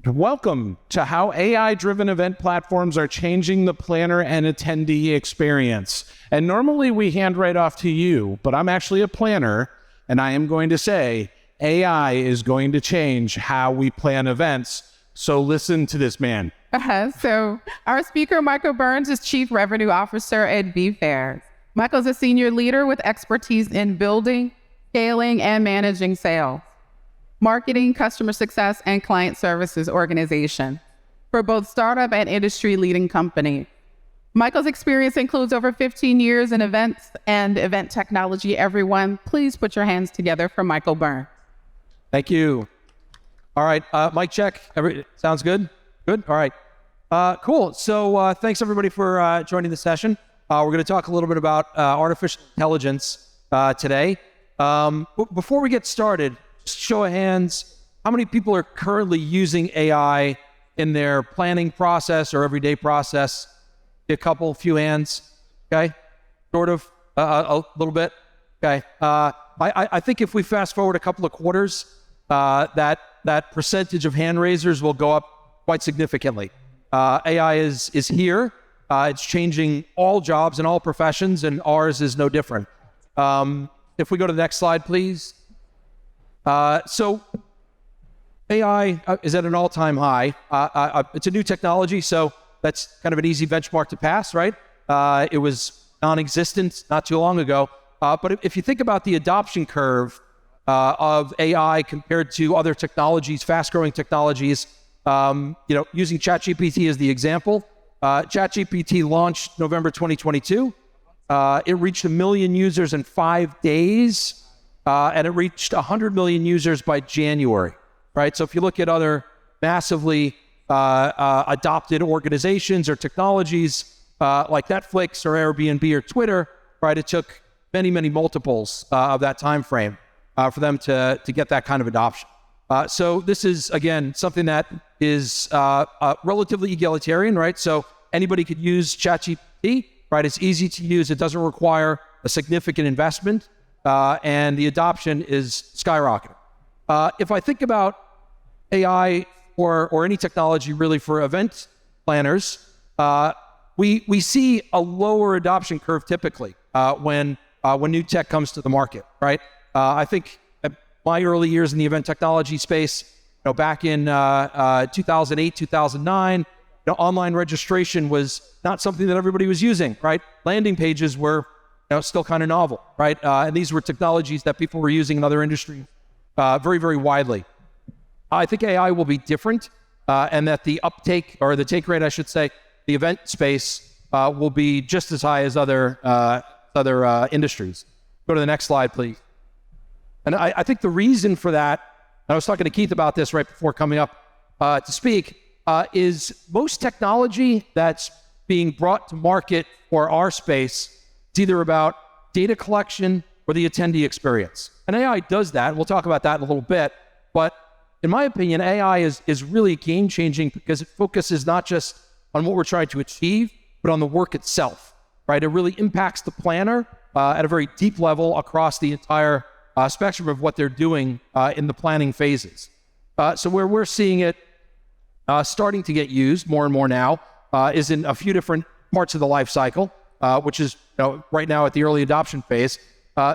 Welcome to how AI-driven event platforms are changing the planner and attendee experience. And normally we hand right off to you, but I'm actually a planner, and I am going to say AI is going to change how we plan events. So listen to this man. So our speaker, Michael Burns, is Chief Revenue Officer at Vegas. Michael's a senior leader with expertise in building, scaling, and managing sales, marketing, customer success, and client services organization for both startup and industry-leading companies. Michael's experience includes over 15 years in events and event technology. Everyone, please put your hands together for Michael Burns. Thank you. All right, mic check. Sounds good? Good? All right. Cool. So thanks, everybody, for joining the session. We're going to talk a little bit about artificial intelligence today. Before we get started, show of hands, how many people are currently using AI in their planning process or everyday process? A few hands, okay? Sort of, a little bit, okay? I think if we fast forward a couple of quarters, that percentage of hand raisers will go up quite significantly. AI is here. It's changing all jobs and all professions, and ours is no different. If we go to the next slide, please. So AI is at an all-time high. It's a new technology, so that's kind of an easy benchmark to pass, right? It was non-existent not too long ago. But if you think about the adoption curve of AI compared to other technologies, fast-growing technologies, using ChatGPT as the example, ChatGPT launched November 2022. It reached 1 million users in 5 days. And it reached 100 million users by January, right? So if you look at other massively adopted organizations or technologies like Netflix or Airbnb or Twitter, right, it took many, many multiples of that time frame for them to get that kind of adoption. So this is, again, something that is relatively egalitarian, right? So anybody could use ChatGPT, right? It's easy to use. It doesn't require a significant investment. And the adoption is skyrocketing. If I think about AI or any technology really for event planners, we see a lower adoption curve typically when new tech comes to the market, right? I think at my early years in the event technology space, back in 2008, 2009, online registration was not something that everybody was using, right? Landing pages were still kind of novel, right? And these were technologies that people were using in other industries very, very widely. I think AI will be different and that the uptake, or the take rate, I should say, the event space will be just as high as other industries. Go to the next slide, please. And I think the reason for that, and I was talking to Keith about this right before coming up to speak, is most technology that's being brought to market for our space, it's either about data collection or the attendee experience. And AI does that. We'll talk about that in a little bit. But in my opinion, AI is really game-changing because it focuses not just on what we're trying to achieve, but on the work itself, right? It really impacts the planner at a very deep level across the entire spectrum of what they're doing in the planning phases. So where we're seeing it starting to get used more and more now is in a few different parts of the life cycle. Which is right now at the early adoption phase.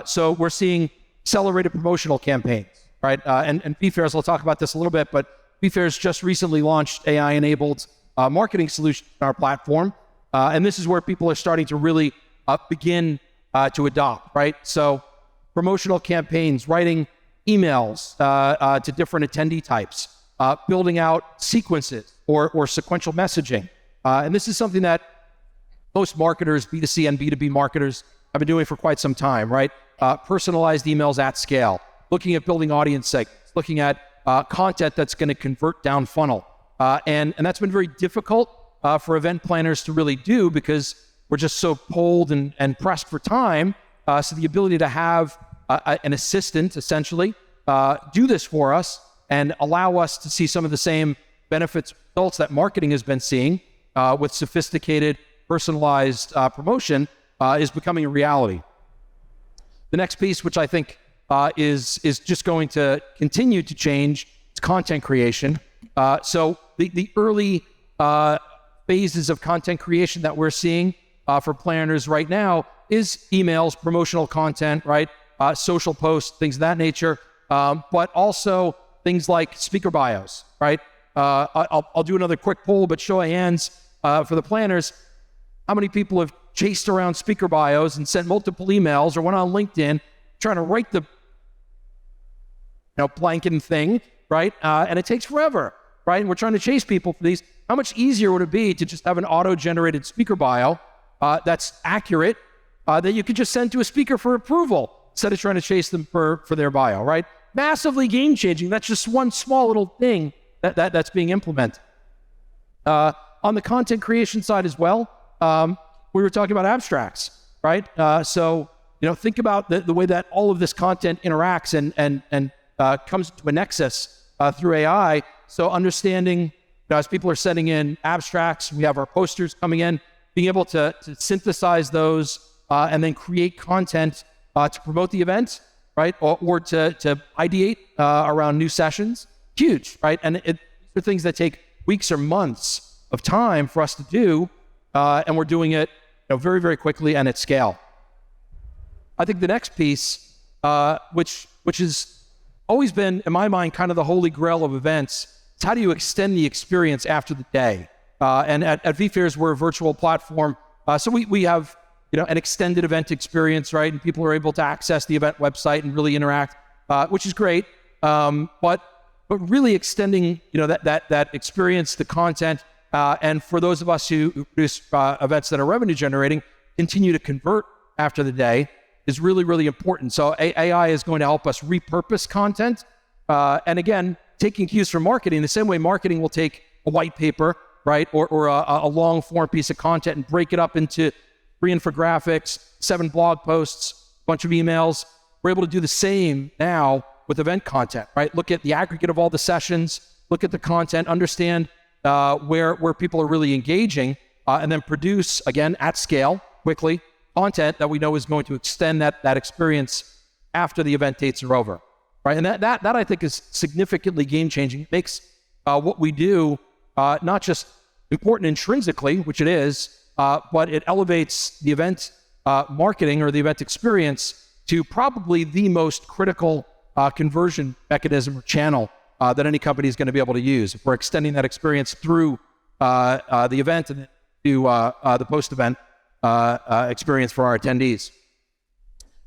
So we're seeing accelerated promotional campaigns, right? And BFairs, I'll talk about this a little bit, but BFairs just recently launched AI-enabled marketing solution on our platform. And this is where people are starting to really begin to adopt, right? So promotional campaigns, writing emails to different attendee types, building out sequences or sequential messaging. And this is something that most marketers, B2C and B2B marketers, have been doing for quite some time, right? Personalized emails at scale, looking at building audience segments, looking at content that's going to convert down funnel. And that's been very difficult for event planners to really do because we're just so pulled and pressed for time. So the ability to have an assistant, essentially, do this for us and allow us to see some of the same benefits, results that marketing has been seeing with sophisticated personalized promotion is becoming a reality. The next piece, which I think is just going to continue to change, is content creation. So the early phases of content creation that we're seeing for planners right now is emails, promotional content, right? Social posts, things of that nature, but also things like speaker bios, right? I'll do another quick poll, but show of hands for the planners. How many people have chased around speaker bios and sent multiple emails or went on LinkedIn trying to write the blanking thing, right? And it takes forever, right? And we're trying to chase people for these. How much easier would it be to just have an auto-generated speaker bio that's accurate that you could just send to a speaker for approval instead of trying to chase them for their bio, right? Massively game-changing. That's just one small little thing that's being implemented. On the content creation side as well, we were talking about abstracts, right? So think about the way that all of this content interacts and comes to a nexus through AI. So understanding, as people are sending in abstracts, we have our posters coming in, being able to synthesize those and then create content to promote the event, right? Or to ideate around new sessions, huge, right? And these are things that take weeks or months of time for us to do, and we're doing it very, very quickly and at scale. I think the next piece, which has always been, in my mind, kind of the holy grail of events, is how do you extend the experience after the day? And at vFairs, we're a virtual platform, so we have an extended event experience, right? And people are able to access the event website and really interact, which is great. But really extending that experience, the content, and for those of us who produce events that are revenue generating, continue to convert after the day is really, really important. So AI is going to help us repurpose content. And again, taking cues from marketing, the same way marketing will take a white paper, right? Or a long form piece of content and break it up into 3 infographics, 7 blog posts, a bunch of emails. We're able to do the same now with event content, right? Look at the aggregate of all the sessions, look at the content, understand where people are really engaging, and then produce, again, at scale, quickly, content that we know is going to extend that experience after the event dates are over, right? And that I think is significantly game-changing. It makes what we do not just important intrinsically, which it is, but it elevates the event marketing or the event experience to probably the most critical conversion mechanism or channel that any company is going to be able to use. If we're extending that experience through the event and to the post-event experience for our attendees.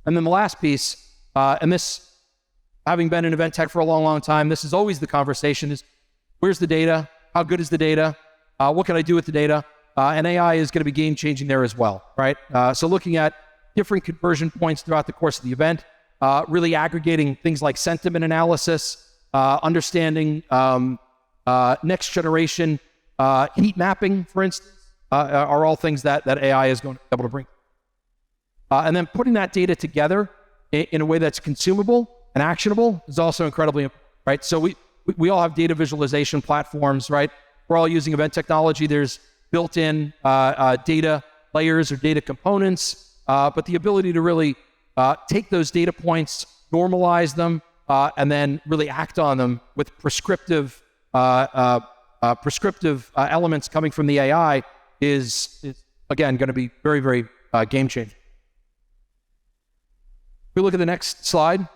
And then the last piece, and this, having been in event tech for a long, long time, this is always the conversation is, where's the data? How good is the data? What can I do with the data? And AI is going to be game-changing there as well, right? So looking at different conversion points throughout the course of the event, really aggregating things like sentiment analysis, understanding next generation heat mapping, for instance, are all things that AI is going to be able to bring. And then putting that data together in a way that's consumable and actionable is also incredibly important, right? So we all have data visualization platforms, right? We're all using event technology. There's built-in data layers or data components, but the ability to really take those data points, normalize them, and then really act on them with prescriptive elements coming from the AI is again going to be very, very game-changing. If we look at the next slide,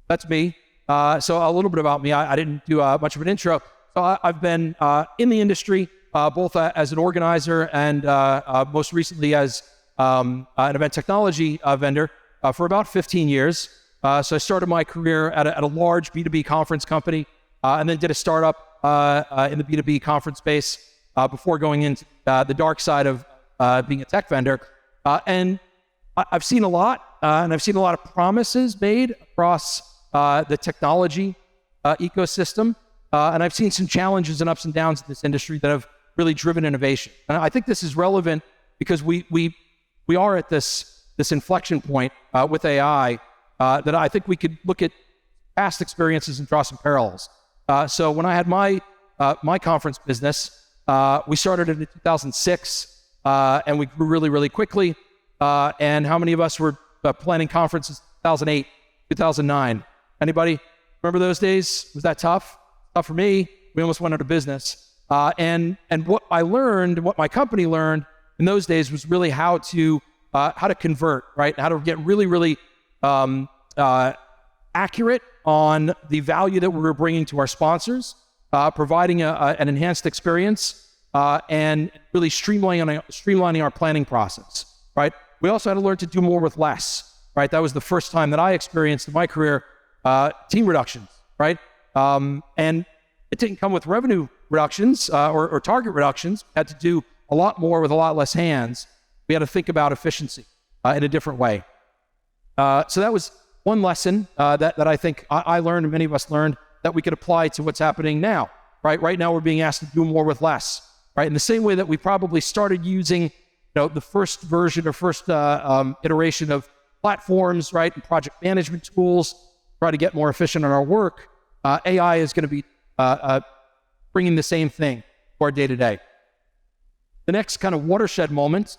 that's me. So a little bit about me. I didn't do much of an intro. So I've been in the industry, both as an organizer and most recently as an event technology vendor for about 15 years. So I started my career at a large B2B conference company and then did a startup in the B2B conference space before going into the dark side of being a tech vendor. And I've seen a lot, and I've seen a lot of promises made across the technology ecosystem. And I've seen some challenges and ups and downs in this industry that have really driven innovation. And I think this is relevant because we are at this inflection point with AI that I think we could look at past experiences and draw some parallels. So when I had my conference business, we started it in 2006, and we grew really, really quickly. And how many of us were planning conferences in 2008, 2009? Anybody remember those days? Was that tough? Not for me. We almost went out of business. And what I learned, what my company learned in those days was really how to convert, right? How to get really, really accurate on the value that we were bringing to our sponsors, providing an enhanced experience, and really streamlining our planning process, right? We also had to learn to do more with less, right? That was the first time that I experienced in my career team reductions, right? And it didn't come with revenue reductions or target reductions. We had to do a lot more with a lot less hands. We had to think about efficiency in a different way. So that was one lesson that I think I learned and many of us learned that we could apply to what's happening now, right? Right now we're being asked to do more with less, right? In the same way that we probably started using the first version or first iteration of platforms, right, and project management tools, try to get more efficient on our work, AI is going to be bringing the same thing to our day-to-day. The next kind of watershed moment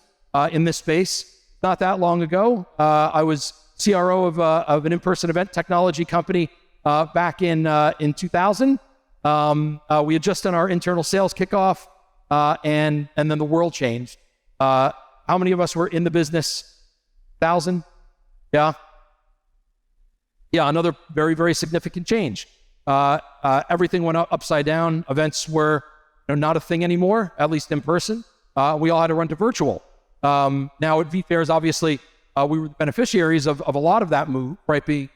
in this space, not that long ago, I was CRO of an in-person event technology company back in 2000. We had just done our internal sales kickoff, and then the world changed. How many of us were in the business? 1,000? Yeah. Yeah, another very, very significant change. Everything went upside down. Events were not a thing anymore, at least in person. We all had to run to virtual. Now at vFairs, obviously, we were the beneficiaries of a lot of that move, right? Being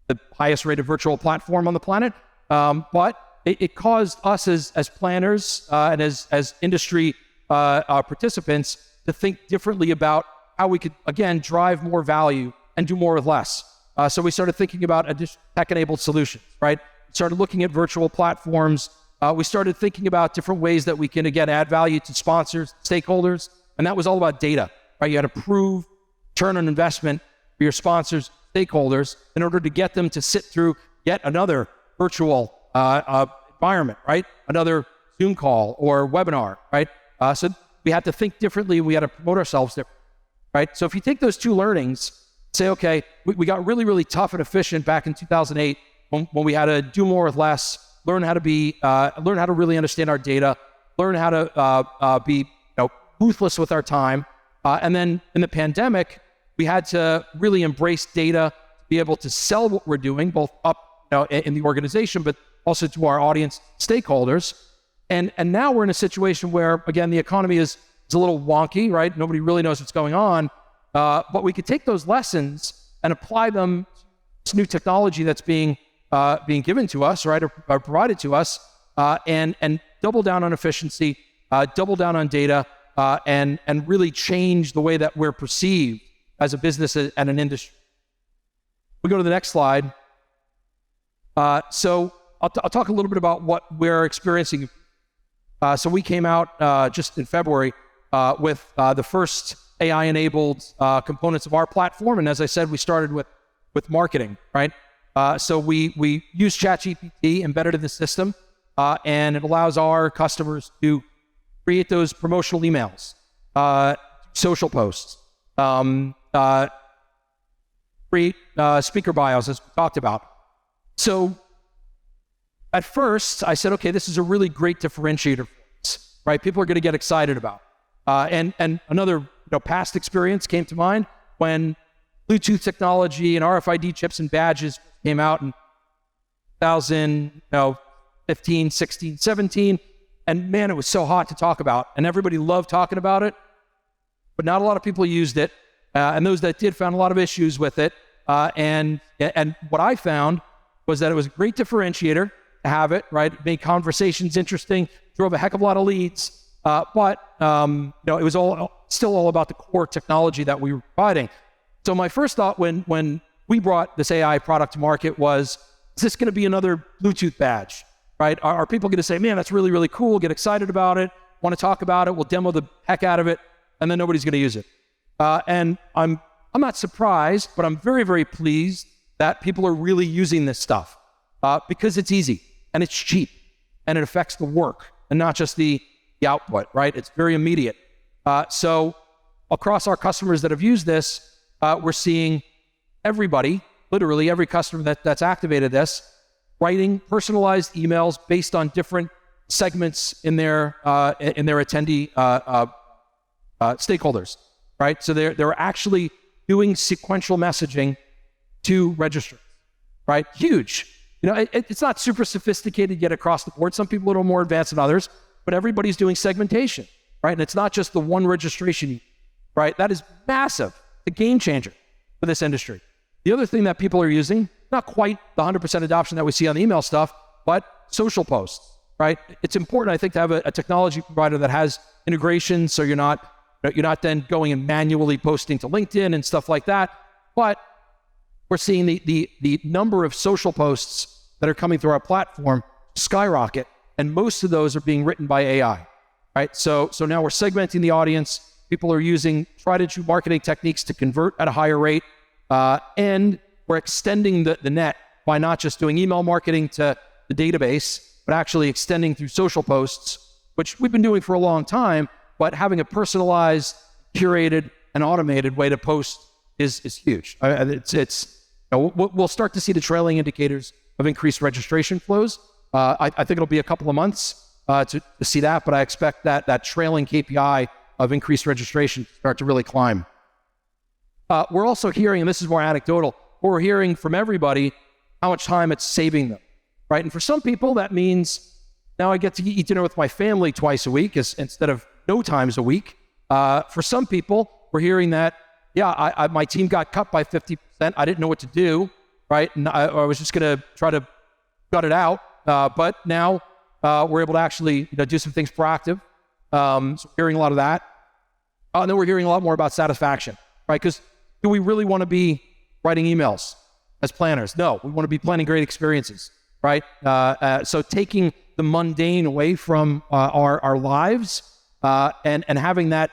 the highest rated virtual platform on the planet. But it caused us as planners and as industry participants to think differently about how we could, again, drive more value and do more with less. So we started thinking about additional tech-enabled solutions, right? Started looking at virtual platforms. We started thinking about different ways that we can, again, add value to sponsors, stakeholders, and that was all about data, right? You had to prove return on investment for your sponsors, stakeholders, in order to get them to sit through yet another virtual environment, right? Another Zoom call or webinar, right? So we had to think differently. We had to promote ourselves differently, right? So if you take those two learnings, say, okay, we got really, really tough and efficient back in 2008 when we had to do more with less, learn how to really understand our data, learn how to be ruthless with our time. And then in the pandemic, we had to really embrace data, be able to sell what we're doing, both up in the organization, but also to our audience stakeholders. And now we're in a situation where, again, the economy is a little wonky, right? Nobody really knows what's going on. But we could take those lessons and apply them to this new technology that's being given to us, right, or provided to us, and double down on efficiency, double down on data, and really change the way that we're perceived as a business and an industry. We go to the next slide. So I'll talk a little bit about what we're experiencing. So we came out just in February with the first AI-enabled components of our platform, and as I said, we started with marketing, right? So we use ChatGPT embedded in the system, and it allows our customers to create those promotional emails, social posts, create speaker bios, as we talked about. So at first, I said, okay, this is a really great differentiator for us, right? People are going to get excited about. And another past experience came to mind when Bluetooth technology and RFID chips and badges came out in 2015, 16, 17. And man, it was so hot to talk about. And everybody loved talking about it, but not a lot of people used it. And those that did found a lot of issues with it. And what I found was that it was a great differentiator to have it, right? It made conversations interesting, drove a heck of a lot of leads. But it was still all about the core technology that we were providing. So my first thought when we brought this AI product to market was, is this going to be another Bluetooth badge, right? Are people going to say, man, that's really, really cool, get excited about it, want to talk about it, we'll demo the heck out of it, and then nobody's going to use it. And I'm not surprised, but I'm very, very pleased that people are really using this stuff because it's easy and it's cheap and it affects the work and not just the output, right? It's very immediate. So across our customers that have used this, we're seeing everybody, literally every customer that's activated this, writing personalized emails based on different segments in their attendee stakeholders, right? So they're actually doing sequential messaging to registrants, right? Huge. It's not super sophisticated yet across the board. Some people are a little more advanced than others, but everybody's doing segmentation, right? And it's not just the one registration, right? That is massive, a game changer for this industry. The other thing that people are using, not quite the 100% adoption that we see on the email stuff, but social posts, right? It's important, I think, to have a technology provider that has integration, so you're not then going and manually posting to LinkedIn and stuff like that. But we're seeing the number of social posts that are coming through our platform skyrocket, and most of those are being written by AI, right? So now we're segmenting the audience. People are using tried and true marketing techniques to convert at a higher rate, and we're extending the net by not just doing email marketing to the database, but actually extending through social posts, which we've been doing for a long time, but having a personalized, curated, and automated way to post is huge. We'll start to see the trailing indicators of increased registration flows. I think it'll be a couple of months to see that, but I expect that trailing KPI of increased registration to start to really climb. We're also hearing, and this is more anecdotal, but we're hearing from everybody how much time it's saving them, right? And for some people, that means now I get to eat dinner with my family twice a week instead of no times a week. For some people, we're hearing that, my team got cut by 50%. I didn't know what to do, right? And I was just going to try to gut it out. But now we're able to actually do some things proactive. So we're hearing a lot of that. And then we're hearing a lot more about satisfaction, right? Because do we really want to be writing emails as planners? No, we want to be planning great experiences, right? So taking the mundane away from our lives and having that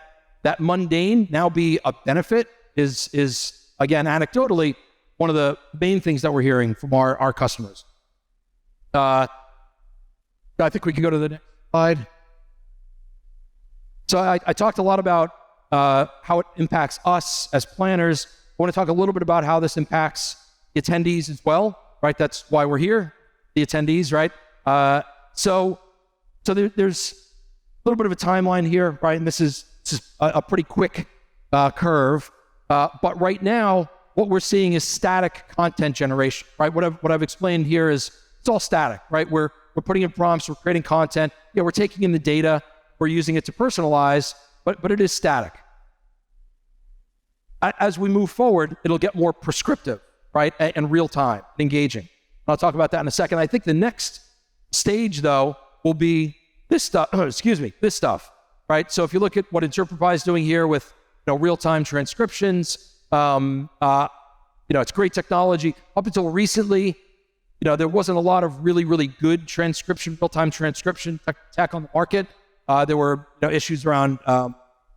mundane now be a benefit is again, anecdotally, one of the main things that we're hearing from our customers. I think we can go to the next slide. So I talked a lot about how it impacts us as planners. I want to talk a little bit about how this impacts the attendees as well, right? That's why we're here, the attendees, right? So there's a little bit of a timeline here, right? And this is a pretty quick curve. But right now, what we're seeing is static content generation, right? What I've explained here is it's all static, right? We're putting in prompts, we're creating content, we're taking in the data, we're using it to personalize, but it is static. As we move forward, it'll get more prescriptive, right? And real time, engaging. I'll talk about that in a second. I think the next stage, though, will be this stuff. This stuff, right? So if you look at what Interpretify is doing here with real-time transcriptions, it's great technology. Up until recently, there wasn't a lot of really, really good real-time transcription tech on the market. There were issues around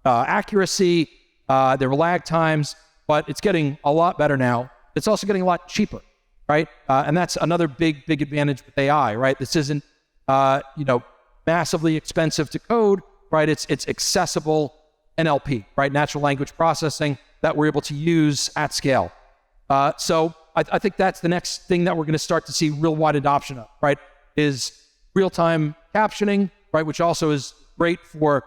accuracy. There were lag times, but it's getting a lot better now. It's also getting a lot cheaper, right? And that's another big advantage with AI, right? This isn't, massively expensive to code, right? It's accessible NLP, right? Natural language processing that we're able to use at scale. So I think that's the next thing that we're going to start to see real wide adoption of, right? Is real-time captioning, right? Which also is great for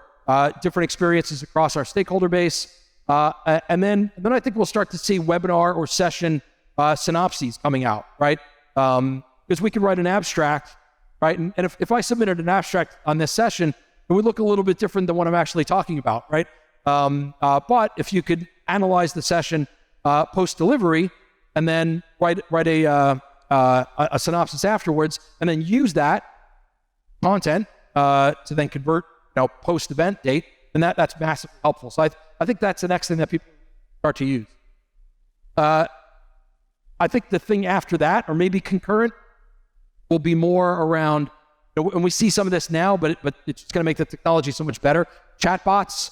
different experiences across our stakeholder base. And then I think we'll start to see webinar or session synopses coming out, right? Because we can write an abstract, right? And if I submitted an abstract on this session, it would look a little bit different than what I'm actually talking about, right? But if you could analyze the session post-delivery and then write a synopsis afterwards, and then use that content to then convert post-event date, then that's massively helpful. So I think that's the next thing that people start to use. I think the thing after that, or maybe concurrent, will be more around, and we see some of this now, but it's just going to make the technology so much better. Chatbots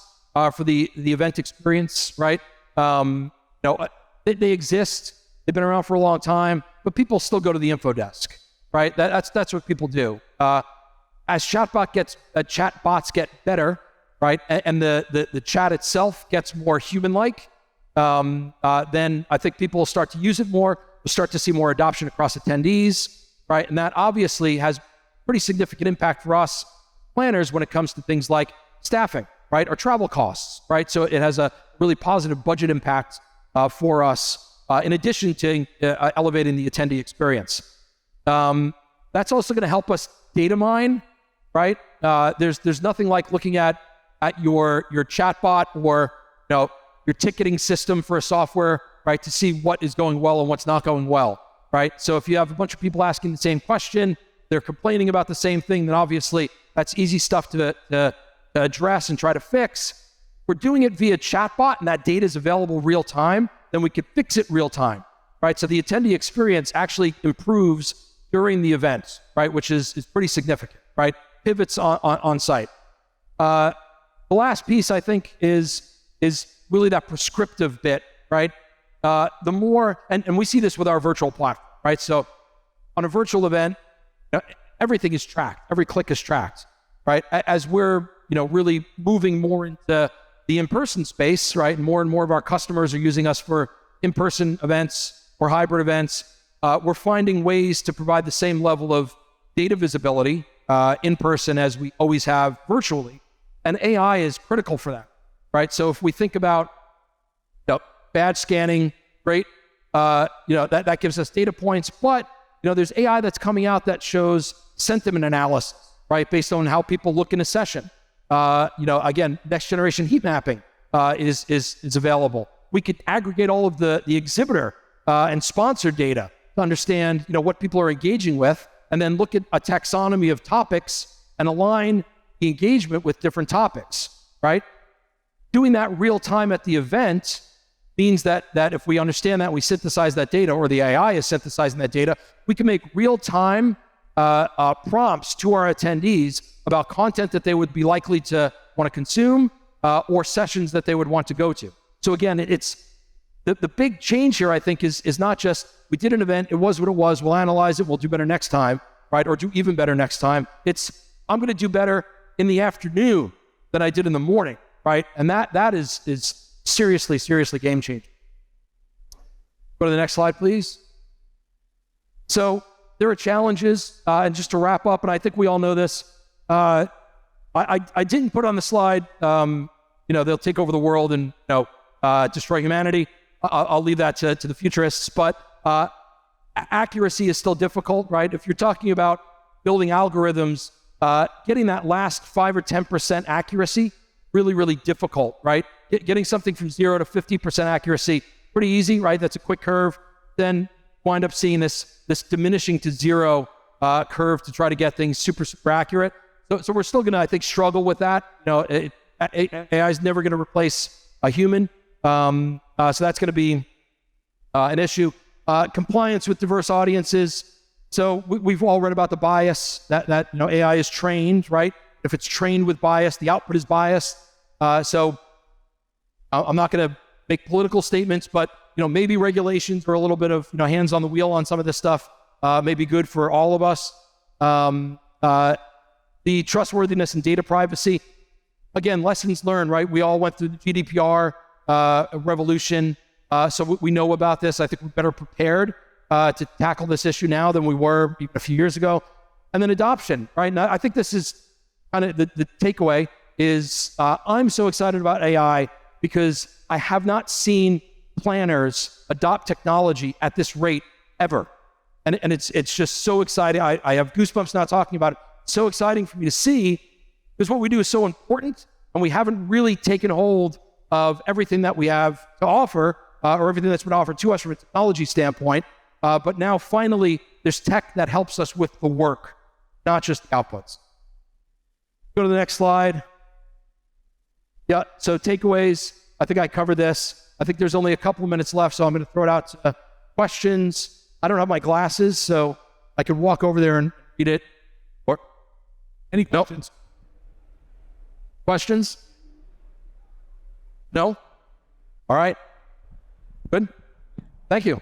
for the event experience, right? They exist. They've been around for a long time, but people still go to the info desk, right? That's what people do. As chatbots get better, right, and the chat itself gets more human-like, then I think people will start to use it more. We'll start to see more adoption across attendees. right? And that obviously has pretty significant impact for us planners when it comes to things like staffing, right? Or travel costs, right? So it has a really positive budget impact for us in addition to elevating the attendee experience. That's also going to help us data mine, right? There's nothing like looking at your chatbot or your ticketing system for a software, right, to see what is going well and what's not going well, right? So if you have a bunch of people asking the same question, they're complaining about the same thing, then obviously that's easy stuff to address and try to fix. We're doing it via chatbot and that data is available real time, then we can fix it real time, right? So the attendee experience actually improves during the event, right, which is pretty significant, right? Pivots on site. The last piece, I think, is really that prescriptive bit, right? The more, and we see this with our virtual platform, right? So on a virtual event, everything is tracked. Every click is tracked, right? As we're, really moving more into the in-person space, right? And more of our customers are using us for in-person events or hybrid events. We're finding ways to provide the same level of data visibility in person as we always have virtually. And AI is critical for that, right? So if we think about badge scanning, great, that gives us data points, but there's AI that's coming out that shows sentiment analysis, right? Based on how people look in a session. Again, next generation heat mapping is available. We could aggregate all of the exhibitor and sponsor data to understand what people are engaging with, and then look at a taxonomy of topics and align the engagement with different topics, right? Doing that real time at the event means that if we understand that, we synthesize that data, or the AI is synthesizing that data, we can make real time prompts to our attendees about content that they would be likely to want to consume or sessions that they would want to go to. So again, it's the big change here, I think, is not just we did an event, it was what it was, we'll analyze it, we'll do better next time, right? Or do even better next time. It's I'm going to do better in the afternoon than I did in the morning, right? And that is seriously game changing. Go to the next slide, please. So there are challenges, and just to wrap up, and I think we all know this. I didn't put on the slide. They'll take over the world and destroy humanity. I'll leave that to the futurists. But accuracy is still difficult, right? If you're talking about building algorithms, getting that last 5 or 10% accuracy, really difficult, right? Getting something from 0 to 50% accuracy, pretty easy, right? That's a quick curve. Then wind up seeing this diminishing to 0 curve to try to get things super accurate. So we're still gonna, I think, struggle with that. AI is never gonna replace a human. So that's gonna be an issue. Compliance with diverse audiences. So we've all read about the bias that AI is trained, right? If it's trained with bias, the output is biased. So I'm not going to make political statements, but maybe regulations or a little bit of hands on the wheel on some of this stuff may be good for all of us. The trustworthiness and data privacy. Again, lessons learned, right? We all went through the GDPR revolution, so we know about this. I think we're better prepared to tackle this issue now than we were even a few years ago. And then adoption, right? And I think this is kind of the takeaway is I'm so excited about AI because I have not seen planners adopt technology at this rate ever. And it's just so exciting. I have goosebumps now talking about it. So exciting for me to see because what we do is so important and we haven't really taken hold of everything that we have to offer or everything that's been offered to us from a technology standpoint. But now finally there's tech that helps us with the work, not just outputs. Go to the next slide. Yeah, so takeaways. I think I covered this. I think there's only a couple of minutes left, so I'm going to throw it out to questions. I don't have my glasses, so I could walk over there and read it. Or any questions? No. Questions? No? All right. Good. Thank you.